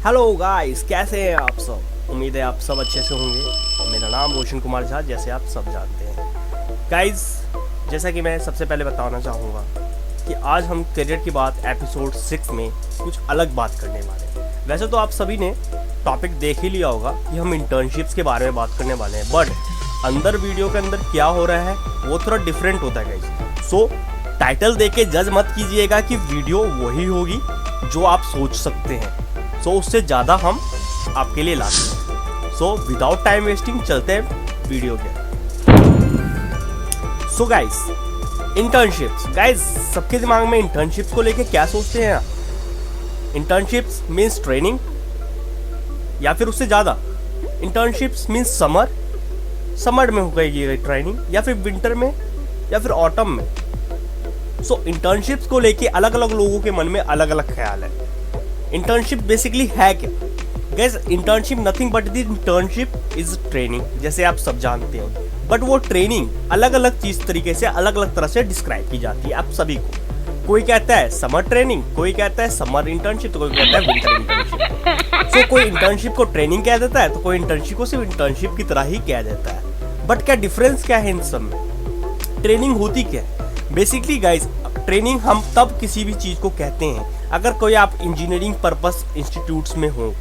Hello guys, कैसे हैं आप सब। उम्मीद है आप सब अच्छे से होंगे। मेरा नाम रोशन कुमार झा, जैसे आप सब जानते हैं। गाइस, जैसा कि मैं सबसे पहले बताना चाहूँगा कि आज हम करियर की बात एपिसोड 6 में कुछ अलग बात करने वाले हैं। वैसे तो आप सभी ने टॉपिक देख ही लिया होगा कि हम इंटर्नशिप्स के बारे में बात करने वाले हैं, बट अंदर वीडियो के अंदर क्या हो रहा है वो थोड़ा डिफरेंट होता है गाइस। सो टाइटल देख के जज मत कीजिएगा कि वीडियो वही होगी जो आप सोच सकते हैं। सो उससे ज़्यादा हम आपके लिए लाते हैं। सो विदाउट टाइम वेस्टिंग चलते हैं वीडियो के। So guys, internships. गाइस, सबके दिमाग में इंटर्नशिप्स को लेके क्या सोचते हैं? इंटर्नशिप्स मीन्स ट्रेनिंग या फिर उससे ज़्यादा। इंटर्नशिप्स मीन्स समर में हो गई ट्रेनिंग, या फिर विंटर में, या फिर ऑटम में। सो इंटर्नशिप्स को लेके अलग अलग लोगों के मन में अलग अलग ख्याल है। इंटर्नशिप बेसिकली है क्या? Guys, internship nothing but the internship is training, जैसे आप सब जानते हो। बट वो ट्रेनिंग अलग अलग चीज तरीके से अलग अलग तरह से डिस्क्राइब की जाती है आप सभी को। कोई कहता है समर ट्रेनिंग, कोई कहता है समर इंटर्नशिप, तो कोई कहता है विंटर इंटर्नशिप। सो कोई इंटर्नशिप को ट्रेनिंग कह देता है, तो कोई इंटर्नशिप को सिर्फ इंटर्नशिप की तरह ही कह देता है। बट क्या डिफरेंस क्या है इन सब में? ट्रेनिंग होती क्या है? बेसिकली गाइस, ट्रेनिंग हम तब किसी भी चीज को कहते हैं अगर कोई आप इंजीनियरिंग पर्पस इंस्टीट्यूट्स में हो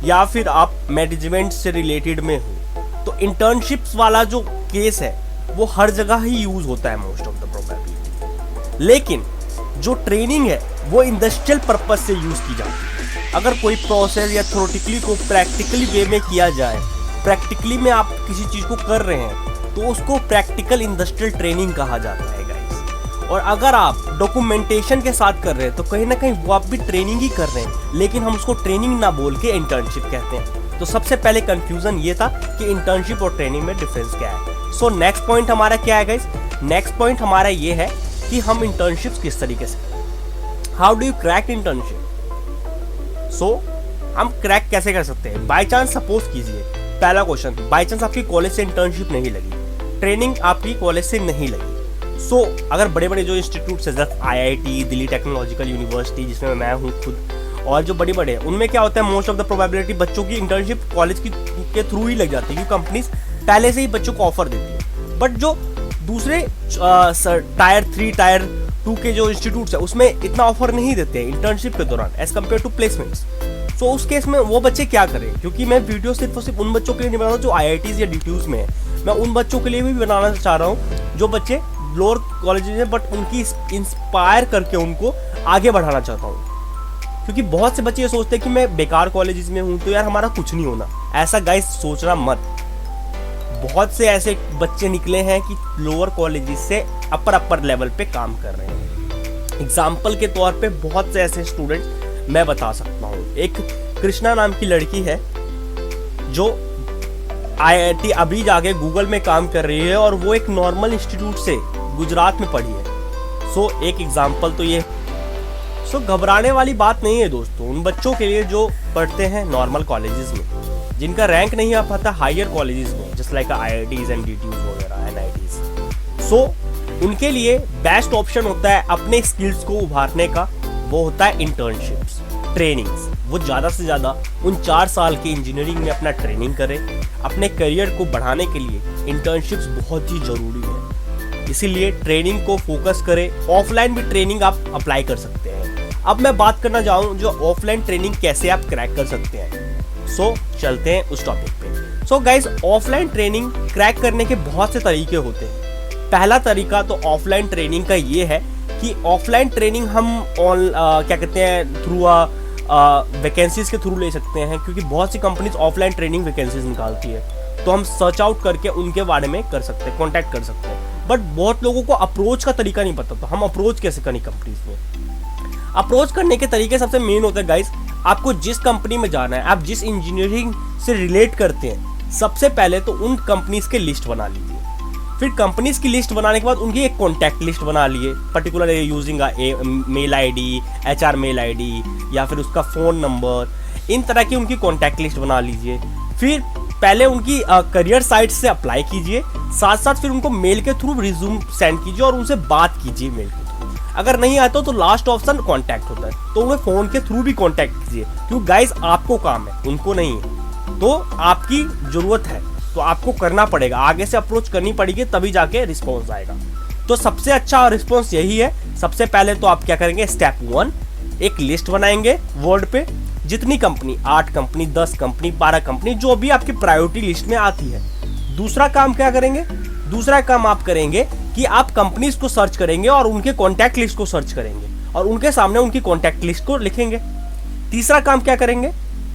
या फिर आप मैनेजमेंट से रिलेटेड में हो, तो इंटर्नशिप्स वाला जो केस है वो हर जगह ही यूज होता है मोस्ट ऑफ द प्रोबेबिलिटी। लेकिन जो ट्रेनिंग है वो इंडस्ट्रियल पर्पस से यूज की जाती है। अगर कोई प्रोसेस या थ्योरेटिकली को प्रैक्टिकली वे में किया जाए, प्रैक्टिकली में आप किसी चीज को कर रहे हैं, तो उसको प्रैक्टिकल इंडस्ट्रियल ट्रेनिंग कहा जाता है गाइस। और अगर आप डॉक्यूमेंटेशन के साथ कर रहे हैं, तो कहीं ना कहीं वो आप भी ट्रेनिंग ही कर रहे हैं, लेकिन हम उसको ट्रेनिंग ना बोल के इंटर्नशिप कहते हैं। तो सबसे पहले कंफ्यूजन ये था कि इंटर्नशिप और ट्रेनिंग में डिफरेंस क्या है। सो नेक्स्ट पॉइंट हमारा क्या है गाइस? नेक्स्ट पॉइंट हमारा ये है कि हम इंटर्नशिप्स किस तरीके से, how do you crack internship. So हम क्रैक कैसे कर सकते हैं? बाय चांस सपोज कीजिए, पहला क्वेश्चन, बाय चांस आपकी कॉलेज से इंटर्नशिप नहीं लगी, ट्रेनिंग आपकी कॉलेज से नहीं लगी। सो अगर बड़े बड़े जो इंस्टीट्यूट्स है, जैसे IIT, दिल्ली टेक्नोलॉजिकल यूनिवर्सिटी, जिसमें मैं हूँ खुद, और जो बड़े बड़े, उनमें क्या होता है, मोस्ट ऑफ द प्रोबेबिलिटी बच्चों की इंटर्नशिप कॉलेज के थ्रू ही लग जाती है, क्योंकि कंपनीज पहले से ही बच्चों को ऑफर देती है। बट जो दूसरे टायर 3, टायर 2 के जो इंस्टीट्यूट्स है, उसमें इतना ऑफर नहीं देते हैं इंटर्नशिप के दौरान एज कम्पेयर टू प्लेसमेंट्स। सो उस केस में वो बच्चे क्या करें? क्योंकि मैं वीडियो सिर्फ और सिर्फ उन बच्चों के लिए नहीं बना रहा जो IITs या DTUs में है, मैं उन बच्चों के लिए भी बनाना चाह रहा हूँ जो बच्चे लोअर कॉलेज में, बट उनकी इंस्पायर करके उनको आगे बढ़ाना चाहता हूँ। क्योंकि बहुत से बच्चे ये सोचते हैं कि मैं बेकार कॉलेजेस में हूँ तो यार हमारा कुछ नहीं होना। ऐसा गाइस सोचना मत। बहुत से ऐसे बच्चे निकले हैं कि लोअर कॉलेजेस से अपर लेवल पे काम कर रहे हैं। एग्जाम्पल के तौर पे बहुत से ऐसे स्टूडेंट्स मैं बता सकता हूँ। एक कृष्णा नाम की लड़की है जो IIT अभी जाके गूगल में काम कर रही है, और वो एक नॉर्मल इंस्टीट्यूट से गुजरात में पढ़ी है। सो एक एग्जाम्पल तो ये। सो घबराने वाली बात नहीं है दोस्तों उन बच्चों के लिए जो पढ़ते हैं नॉर्मल कॉलेजेस में, जिनका रैंक नहीं आ पाता हायर कॉलेजेस में, just like IITs and DTUs वगैरह, NITs। सो उनके लिए बेस्ट ऑप्शन होता है अपने स्किल्स को उभारने का, वो होता है इंटर्नशिप्स, ट्रेनिंग्स। वो ज़्यादा से ज़्यादा उन 4 साल की इंजीनियरिंग में अपना ट्रेनिंग करें। अपने करियर को बढ़ाने के लिए इंटर्नशिप्स बहुत ही ज़रूरी है, इसीलिए ट्रेनिंग को फोकस करें। ऑफलाइन भी ट्रेनिंग आप अप्लाई कर सकते हैं। अब मैं बात करना चाहूँ जो ऑफलाइन ट्रेनिंग कैसे आप क्रैक कर सकते हैं। सो चलते हैं उस टॉपिक पे। So guys, offline training crack करने के बहुत से तरीके होते हैं। पहला तरीका तो ऑफलाइन ट्रेनिंग का ये है कि ऑफलाइन ट्रेनिंग हम क्या कहते हैं, थ्रू वैकेंसीज के थ्रू ले सकते हैं, क्योंकि बहुत सी कंपनीज ऑफलाइन ट्रेनिंग वैकेंसीज निकालती है, तो हम सर्च आउट करके उनके बारे में कर सकते हैं, कॉन्टैक्ट कर सकते हैं। बट बहुत लोगों को अप्रोच का तरीका नहीं पता, तो हम अप्रोच कैसे करें कंपनीज में? अप्रोच करने के तरीके सबसे मेन होते हैं गाइस, आपको जिस कंपनी में जाना है, आप जिस इंजीनियरिंग से रिलेट करते हैं, सबसे पहले तो उन कंपनीज के लिस्ट बना लीजिए। फिर कंपनीज की लिस्ट बनाने के बाद उनकी एक कॉन्टैक्ट लिस्ट बना लिए, particular using mail ID, HR mail ID, या फिर उसका फ़ोन नंबर, इन तरह की उनकी कॉन्टैक्ट लिस्ट बना लीजिए। फिर पहले उनकी करियर साइट से अप्लाई कीजिए, साथ साथ फिर उनको मेल के थ्रू रिज्यूम सेंड कीजिए और उनसे बात कीजिए मेल के थ्रू। अगर नहीं आता तो लास्ट ऑप्शन कॉन्टैक्ट होता है, तो उन्हें फोन के थ्रू भी कॉन्टैक्ट कीजिए, क्योंकि गाइस आपको काम है, उनको नहीं है। तो आपकी जरूरत है तो आपको करना पड़ेगा, आगे से अप्रोच करनी पड़ेगी, तभी जाके रिस्पॉन्स आएगा। तो सबसे अच्छा रिस्पॉन्स यही है। सबसे पहले तो आप क्या करेंगे, स्टेप 1 एक लिस्ट बनाएंगे वर्ड पे, जितनी कंपनी, 8 कंपनी, 10 कंपनी, 12 कंपनी, जो भी आपकी प्रायोरिटी लिस्ट में आती है। दूसरा काम क्या करेंगे, दूसरा काम आप करेंगे कि आप कंपनीज को सर्च करेंगे और उनके कॉन्टैक्ट लिस्ट को सर्च करेंगे और उनके सामने उनकी कॉन्टैक्ट लिस्ट को लिखेंगे। तीसरा काम क्या करेंगे,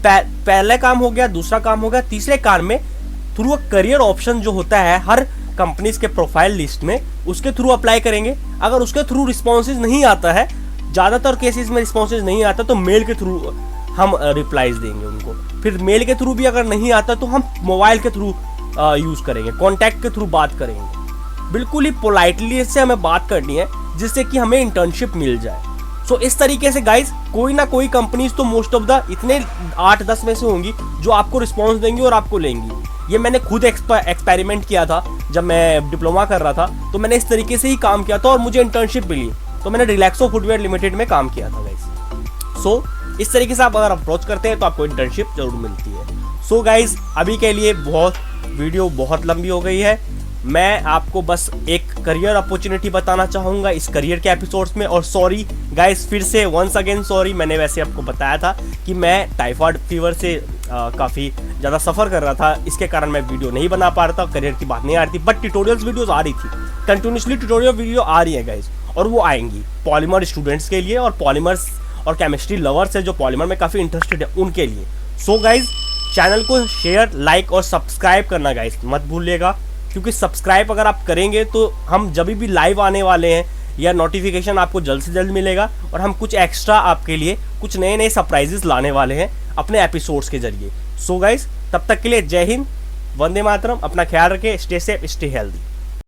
पहले काम हो गया, दूसरा काम हो गया, तीसरे काम में थ्रू अ करियर ऑप्शन जो होता है हर कंपनीज के प्रोफाइल लिस्ट में, उसके थ्रू अप्लाई करेंगे। अगर उसके थ्रू रिस्पॉन्सेज नहीं आता है, ज़्यादातर केसेस में रिस्पॉन्सेज नहीं आता, तो मेल के थ्रू हम रिप्लाईज देंगे उनको। फिर मेल के थ्रू भी अगर नहीं आता तो हम मोबाइल के थ्रू यूज़ करेंगे, कॉन्टैक्ट के थ्रू बात करेंगे। बिल्कुल ही पोलाइटली से हमें बात करनी है जिससे कि हमें इंटर्नशिप मिल जाए। सो इस तरीके से गाइज कोई ना कोई कंपनीज तो मोस्ट ऑफ द इतने 8-10 में से होंगी जो आपको रिस्पॉन्स देंगी और आपको लेंगी। ये मैंने खुद एक्सपेरिमेंट किया था जब मैं डिप्लोमा कर रहा था, तो मैंने इस तरीके से ही काम किया था और मुझे इंटर्नशिप मिली। तो मैंने रिलैक्सो फुटवेयर लिमिटेड में काम किया था गाइज। सो इस तरीके से आप अगर अप्रोच करते हैं तो आपको इंटर्नशिप जरूर मिलती है। सो गाइज अभी के लिए वीडियो बहुत लंबी हो गई है। मैं आपको बस एक करियर अपॉर्चुनिटी बताना चाहूँगा इस करियर के एपिसोड्स में। और सॉरी गाइस, फिर से वंस अगेन सॉरी, मैंने वैसे आपको बताया था कि मैं टाइफाइड फीवर से काफ़ी ज़्यादा सफ़र कर रहा था, इसके कारण मैं वीडियो नहीं बना पा रहा था, करियर की बात नहीं आ रही थी, बट ट्यूटोरियल्स वीडियोस आ रही थी, कंटिन्यूसली ट्यूटोरियल वीडियो आ रही है गाइस, और वो आएंगी पॉलीमर स्टूडेंट्स के लिए और पॉलीमर्स और केमिस्ट्री लवर्स है जो पॉलीमर में काफ़ी इंटरेस्टेड है उनके लिए। सो गाइज चैनल को शेयर, लाइक और सब्सक्राइब करना गाइस मत भूलिएगा, क्योंकि सब्सक्राइब अगर आप करेंगे तो हम जब भी लाइव आने वाले हैं या नोटिफिकेशन आपको जल्द से जल्द मिलेगा, और हम कुछ एक्स्ट्रा आपके लिए कुछ नए नए सरप्राइजेस लाने वाले हैं अपने एपिसोड्स के जरिए। सो गाइस तब तक के लिए जय हिंद, वंदे मातरम, अपना ख्याल रखें, स्टे सेफ, स्टे हेल्दी।